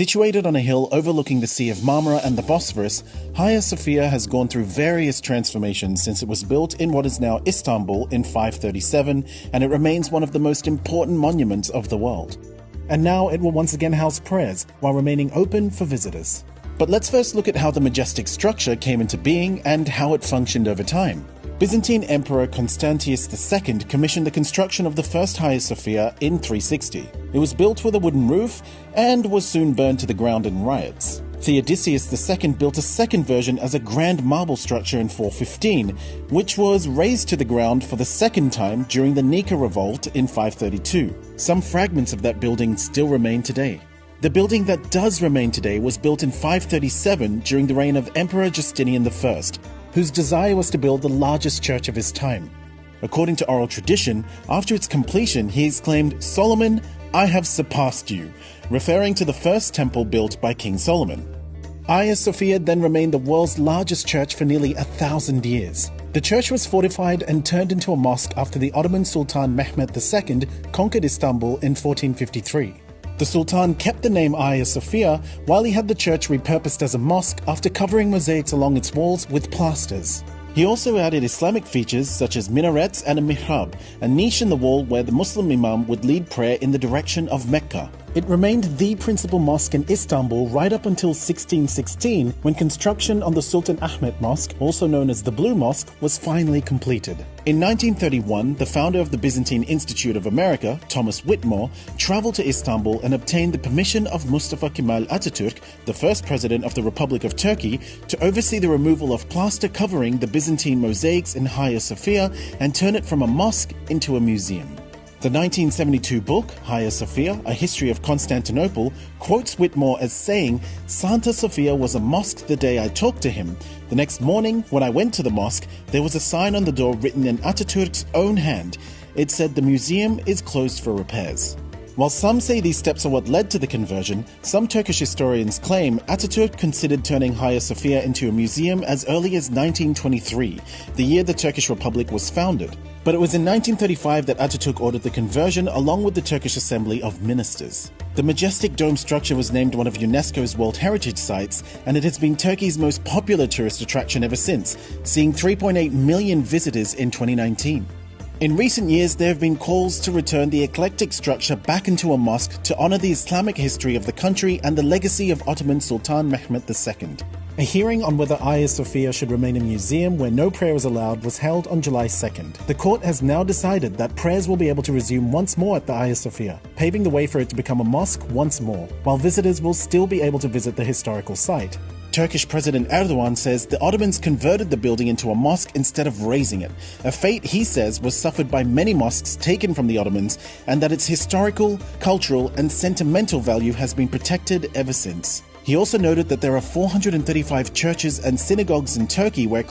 Situated on a hill overlooking the Sea of Marmara and the Bosphorus, Hagia Sophia has gone through various transformations since it was built in what is now Istanbul in 537, and it remains one of the most important monuments of the world. And now it will once again house prayers while remaining open for visitors. But let's first look at how the majestic structure came into being and how it functioned over time. Byzantine Emperor Constantius II commissioned the construction of the first Hagia Sophia in 360. It was built with a wooden roof and was soon burned to the ground in riots. Theodosius II built a second version as a grand marble structure in 415, which was razed to the ground for the second time during the Nika revolt in 532. Some fragments of that building still remain today. The building that does remain today was built in 537 during the reign of Emperor Justinian I, whose desire was to build the largest church of his time. According to oral tradition, after its completion he exclaimed, "Solomon, I have surpassed you," referring to the first temple built by King Solomon. Hagia Sophia then remained the world's largest church for nearly 1,000 years. The church was fortified and turned into a mosque after the Ottoman Sultan Mehmed II conquered Istanbul in 1453. The Sultan kept the name Hagia Sophia while he had the church repurposed as a mosque after covering mosaics along its walls with plasters. He also added Islamic features such as minarets and a mihrab, a niche in the wall where the Muslim imam would lead prayer in the direction of Mecca. It remained the principal mosque in Istanbul right up until 1616, when construction on the Sultan Ahmet Mosque, also known as the Blue Mosque, was finally completed. In 1931, the founder of the Byzantine Institute of America, Thomas Whitmore, traveled to Istanbul and obtained the permission of Mustafa Kemal Atatürk, the first president of the Republic of Turkey, to oversee the removal of plaster covering the Byzantine mosaics in Hagia Sophia and turn it from a mosque into a museum. The 1972 book, Hagia Sophia, A History of Constantinople, quotes Whitmore as saying, "Sancta Sophia was a mosque the day I talked to him. The next morning, when I went to the mosque, there was a sign on the door written in Atatürk's own hand. It said the museum is closed for repairs." While some say these steps are what led to the conversion, some Turkish historians claim Atatürk considered turning Hagia Sophia into a museum as early as 1923, the year the Turkish Republic was founded. But it was in 1935 that Atatürk ordered the conversion along with the Turkish Assembly of Ministers. The majestic dome structure was named one of UNESCO's World Heritage Sites, and it has been Turkey's most popular tourist attraction ever since, seeing 3.8 million visitors in 2019. In recent years, there have been calls to return the eclectic structure back into a mosque to honor the Islamic history of the country and the legacy of Ottoman Sultan Mehmed II. A hearing on whether Hagia Sophia should remain a museum where no prayer is allowed was held on July 2nd. The court has now decided that prayers will be able to resume once more at the Hagia Sophia, paving the way for it to become a mosque once more, while visitors will still be able to visit the historical site. Turkish President Erdogan says the Ottomans converted the building into a mosque instead of razing it, a fate he says was suffered by many mosques taken from the Ottomans, and that its historical, cultural, and sentimental value has been protected ever since. He also noted that there are 435 churches and synagogues in Turkey where